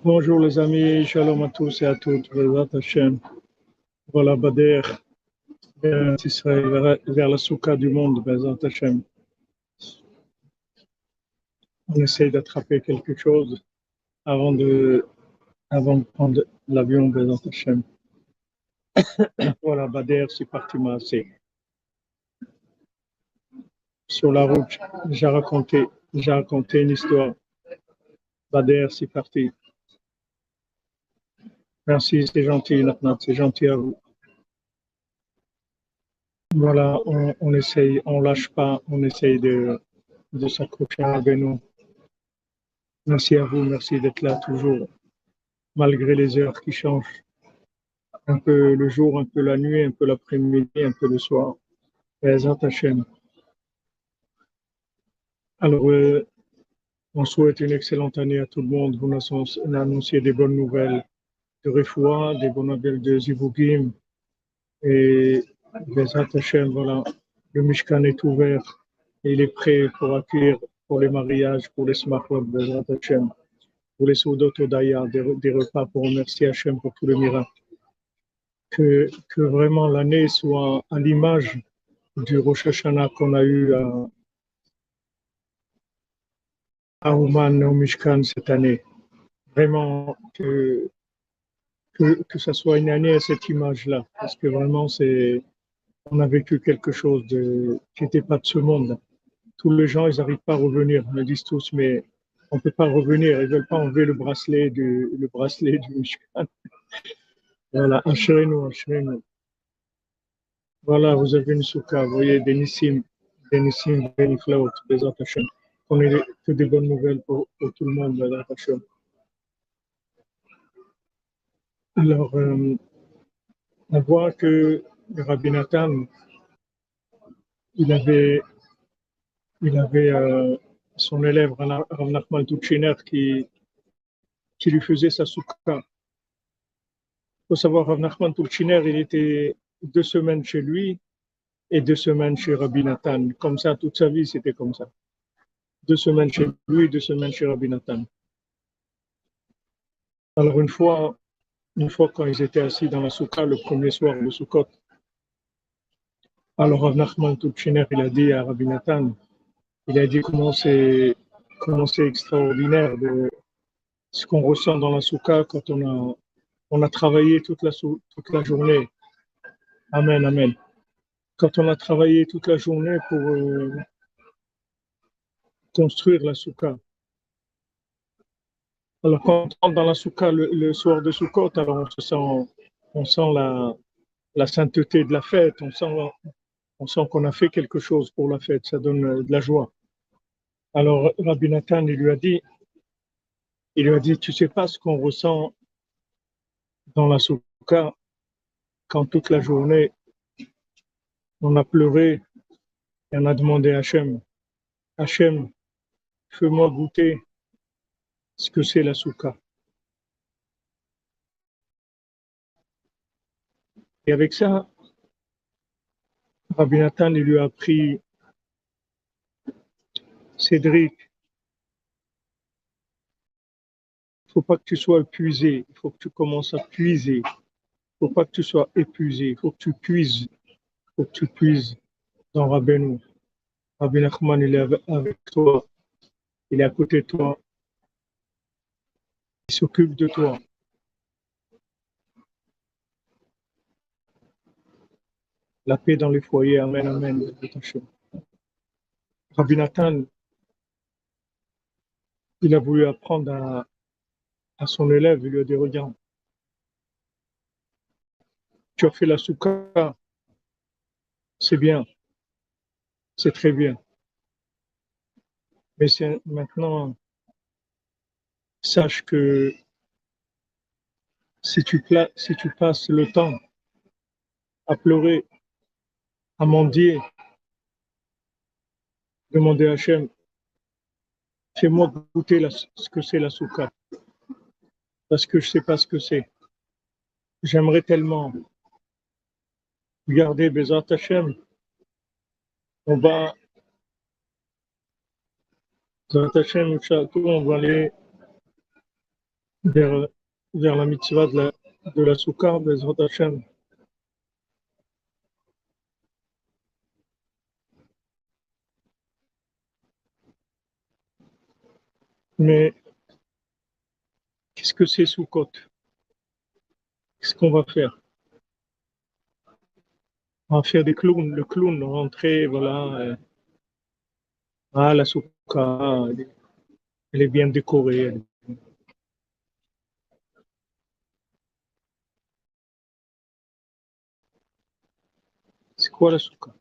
Bonjour les amis, shalom à tous et à toutes, Bezat Hashem. Voilà Bader, Israël, vers la soukha du monde, Bezat Hashem. On essaye d'attraper quelque chose avant de prendre l'avion, Bezat Hashem. Voilà Bader, c'est parti Maasé. Sur la route, j'ai raconté une histoire. Bader, c'est parti. Merci, c'est gentil, Natnat, c'est gentil à vous. Voilà, on essaye, on lâche pas, on essaye de s'accrocher avec nous. Merci à vous, merci d'être là toujours, malgré les heures qui changent. Un peu le jour, un peu la nuit, un peu l'après-midi, un peu le soir. Bezat Hashem. Alors, on souhaite une excellente année à tout le monde. On a annoncé des bonnes nouvelles de Refoua, des bonnes nouvelles de Zivugim. Et Bezat Hashem, voilà, le Mishkan est ouvert et il est prêt pour accueillir pour les mariages, pour les smachot, Bezat Hashem, pour les Soudot Odaya, des repas pour remercier Hashem pour tous les miracles. Que vraiment l'année soit à l'image du Rosh Hashanah qu'on a eu à Ouman, au Mishkan cette année. Vraiment que ça soit une année à cette image-là, parce que vraiment on a vécu quelque chose qui n'était pas de ce monde. Tous les gens, ils n'arrivent pas à revenir, ils me disent tous, mais on ne peut pas revenir, ils ne veulent pas enlever le bracelet du Mishkan. Voilà, assurez-nous. Voilà, vous avez une soukha, vous voyez, des Nissim, Beniflaot, des Hashem. On ait que des bonnes nouvelles pour tout le monde, Bezat Hashem. Alors, on voit que le Rabbi Nathan, il avait son élève, Rav Nachman Tuchiner, qui lui faisait sa soukha. Il faut savoir, Rav Nachman Tuchiner, il était 2 semaines chez lui et 2 semaines chez Rabbi Nathan. Comme ça, toute sa vie, c'était comme ça. 2 semaines chez lui, 2 semaines chez Rabbi Nathan. Alors, une fois, quand ils étaient assis dans la soukha, le premier soir de Sukkot, alors Rav Nachman Tuchiner, il a dit à Rabbi Nathan, il a dit comment c'est extraordinaire de ce qu'on ressent dans la soukha quand on a travaillé toute la journée. Amen, amen. Quand on a travaillé toute la journée pour construire la soukha. Alors quand on entre dans la soukha le soir de Sukkot, alors on sent la sainteté de la fête, on sent qu'on a fait quelque chose pour la fête, ça donne de la joie. Alors Rabbi Nathan, il lui a dit, tu sais pas ce qu'on ressent dans la soukha quand toute la journée on a pleuré et on a demandé à Hachem, fais-moi goûter ce que c'est la soukha. Et avec ça, Rabbi Nathan, il lui a appris, Cédric, il ne faut pas que tu sois épuisé, il faut que tu commences à puiser. Il ne faut pas que tu sois épuisé, il faut que tu puises. Dans Rabbeinu. Rabbi Nachman, il est avec toi, il est à côté de toi, il s'occupe de toi. La paix dans les foyers, amen, amen. Rabbi Nathan, il a voulu apprendre à son élève, il lui a dit, regarde, tu as fait la soukha, c'est bien, c'est très bien. Mais maintenant, sache que si tu passes le temps à pleurer, à mendier, demander à Hachem, fais-moi goûter ce que c'est la soukha, parce que je ne sais pas ce que c'est. J'aimerais tellement. Regardez, Bezat Hashem, on va, Bezat Hashem, on va aller vers, vers la mitzvah de la soukha, Bezrat Hashem. Mais qu'est-ce que c'est Sukkot? Qu'est-ce qu'on va faire? On va faire des clowns, le clown, rentrer, voilà. La soukha, elle est bien décorée. C'est quoi la soukha?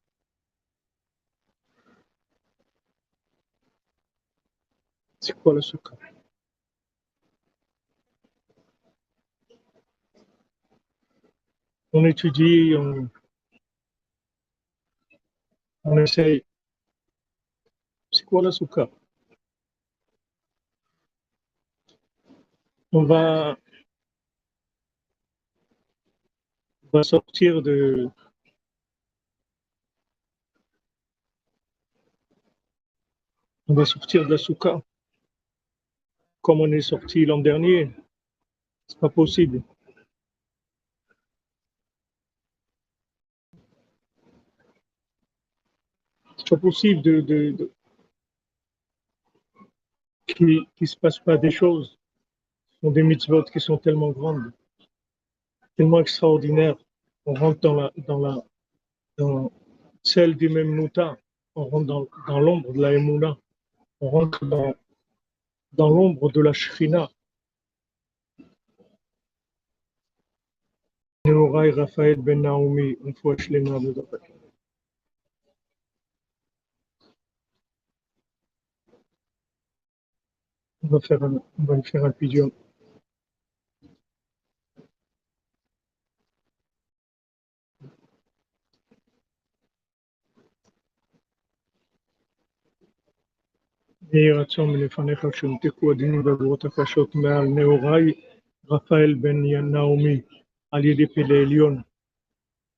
C'est quoi la soukha? On étudie, on essaye. C'est quoi la soukha? On va, on va sortir on va sortir de la soukha comme on est sorti l'an dernier. C'est pas possible. C'est pas possible qu'il se passe pas des choses. Ce sont des mitzvot qui sont tellement grandes, tellement extraordinaires. On rentre dans celle du même Nouta. On rentre dans l'ombre de la Emouna. On rentre dans l'ombre de la Shrina. Nehorai Raphaël Ben Naomi, une fois Shlema Bezrat. On va faire un pigeon. יהי רצון מלפניך שהומתקו הדינים והעבירות הקשות מעל נעוריי רפאל בן נעמי על ידי פלא עליון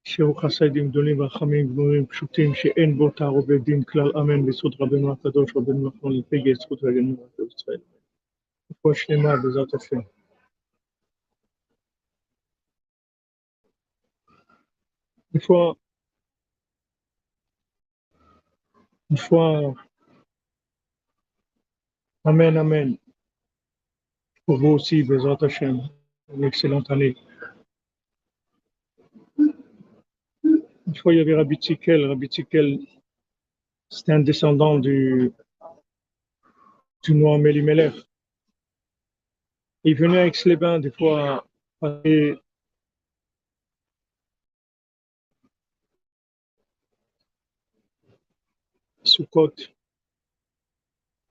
שהוא חסדים גדולים ורחמים גמורים פשוטים שאין בו תער ובית דין כלל אמן ביסוד רבנו הקדוש רבנו נחמן לפגע זכות והגנות על ישראל. רפואה שלמה בעזרת השם. Une fois, Amen, Amen. Pour vous aussi, Bezrat Hashem. Une excellente année. Une fois, il y avait Rabbi Tzikel. Rabbi Tzikel, c'était un descendant du Noam Elimelech. Il venait à Aix-les-Bains des fois passer Sukkot.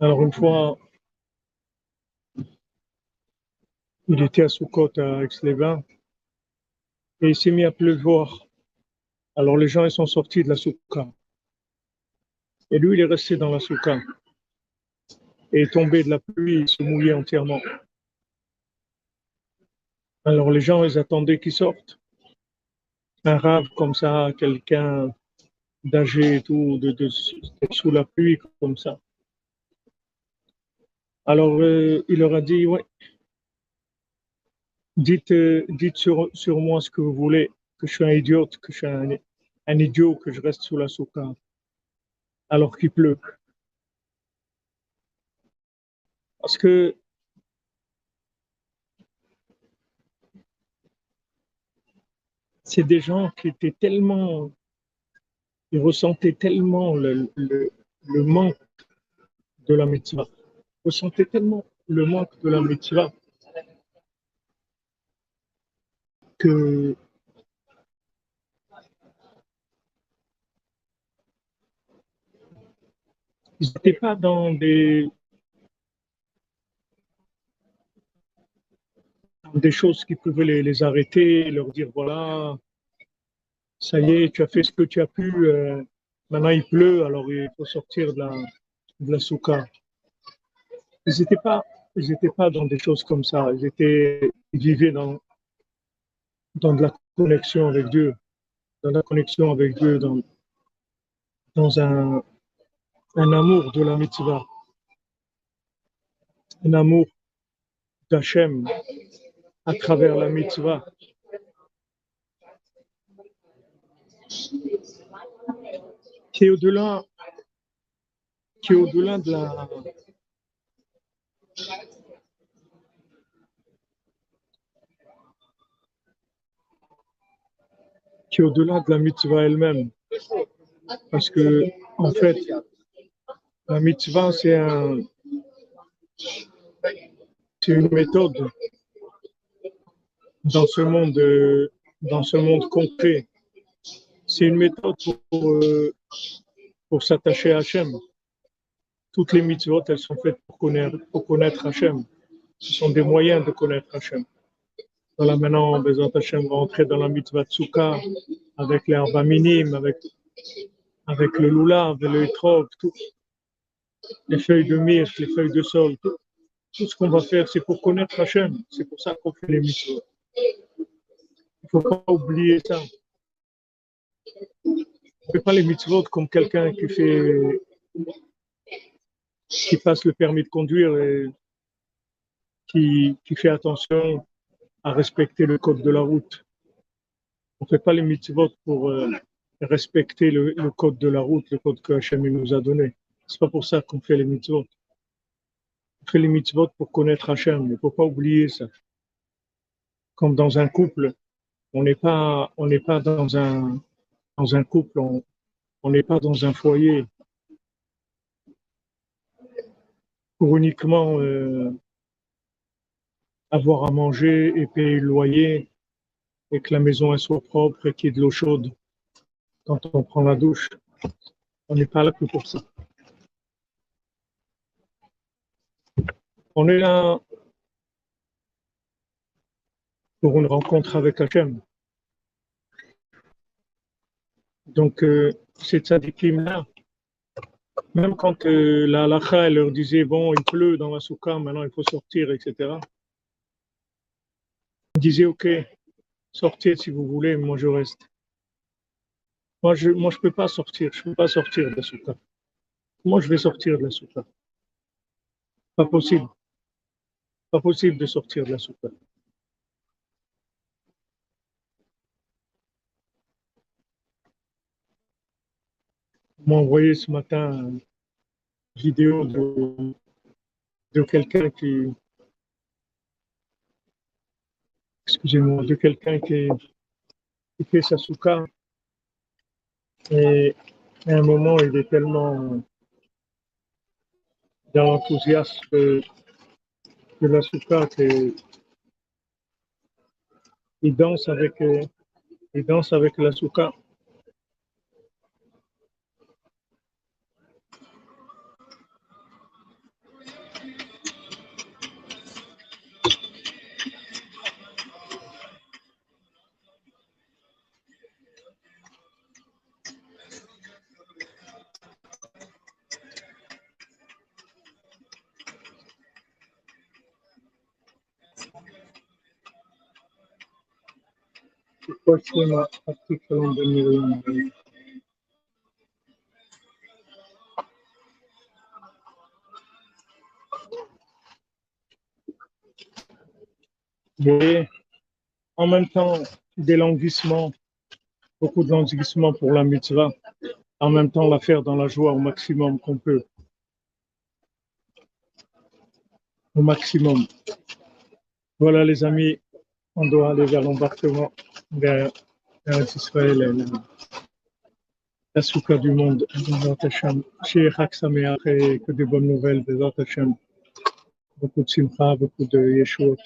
Alors une fois, il était à Sukkot à Aix-les-Bains et il s'est mis à pleuvoir. Alors les gens ils sont sortis de la soukha. Et lui, il est resté dans la soukha. Et est tombé de la pluie, il se mouillait entièrement. Alors les gens, ils attendaient qu'il sorte. Un rave comme ça, quelqu'un d'âgé et tout, sous la pluie comme ça. Alors il leur a dit, ouais, dites sur moi ce que vous voulez, que je suis un idiote, que je suis un idiot, que je reste sous la soukha, alors qu'il pleut. Parce que c'est des gens qui étaient tellement, ils ressentaient tellement le manque de la mitzvah. Ils ressentaient tellement le manque de la mitzvah que ils n'étaient pas dans des choses qui pouvaient les arrêter, leur dire voilà, ça y est, tu as fait ce que tu as pu, maintenant il pleut, alors il faut sortir de la soukha. Ils n'étaient pas dans des choses comme ça, ils vivaient dans de la connexion avec Dieu, dans un amour de la mitzvah, un amour d'Hachem à travers la mitzvah. Qui est au-delà de la mitzvah elle-même. Parce que, en fait, la mitzvah, c'est une méthode dans ce monde concret. C'est une méthode pour s'attacher à Hachem. Toutes les mitzvot, elles sont faites pour connaître Hachem. Ce sont des moyens de connaître Hachem. Voilà, maintenant, Bezat Hachem va entrer dans la mitzvah Tzuka, avec les arba minim, avec le lulav, le etrog, les feuilles de myrte, les feuilles de sol, tout ce qu'on va faire, c'est pour connaître Hachem. C'est pour ça qu'on fait les mitzvot. Il ne faut pas oublier ça. On ne fait pas les mitzvot comme quelqu'un qui passe le permis de conduire et qui fait attention à respecter le code de la route. On ne fait pas les mitzvot pour respecter le code de la route, le code que Hachem nous a donné. C'est pas pour ça qu'on fait les mitzvot. On fait les mitzvot pour connaître Hachem. Il ne faut pas oublier ça. Comme dans un couple, on n'est pas dans un couple, on n'est pas dans un foyer pour uniquement avoir à manger et payer le loyer et que la maison elle soit propre et qu'il y ait de l'eau chaude quand on prend la douche. On n'est pas là que pour ça. On est là pour une rencontre avec Hachem. Donc, ces tzadikim-là, même quand la halakha elle leur disait, bon, il pleut dans la soukha, maintenant il faut sortir, etc. Ils disaient, ok, sortez si vous voulez, moi je reste. Moi je peux pas sortir, je peux pas sortir de la soukha. Moi je vais sortir de la soukha. Pas possible. Pas possible de sortir de la soukha. On m'a envoyé ce matin une vidéo de quelqu'un de quelqu'un qui fait sa soukha. Et à un moment, il est tellement dans l'enthousiasme de la soukha qu'il danse avec la soukha. Pourquoi je fais ma petite colonne de Myriam? Vous voyez, en même temps, des languissements, beaucoup de languissements pour la mitzvah, en même temps la faire dans la joie au maximum qu'on peut. Au maximum. Voilà les amis, on doit aller vers l'embarquement, vers Israël et la soukha du monde. Chez Chag Sameach et que des bonnes nouvelles, Bezat Hashem. Beaucoup de simcha, beaucoup de yeshuot.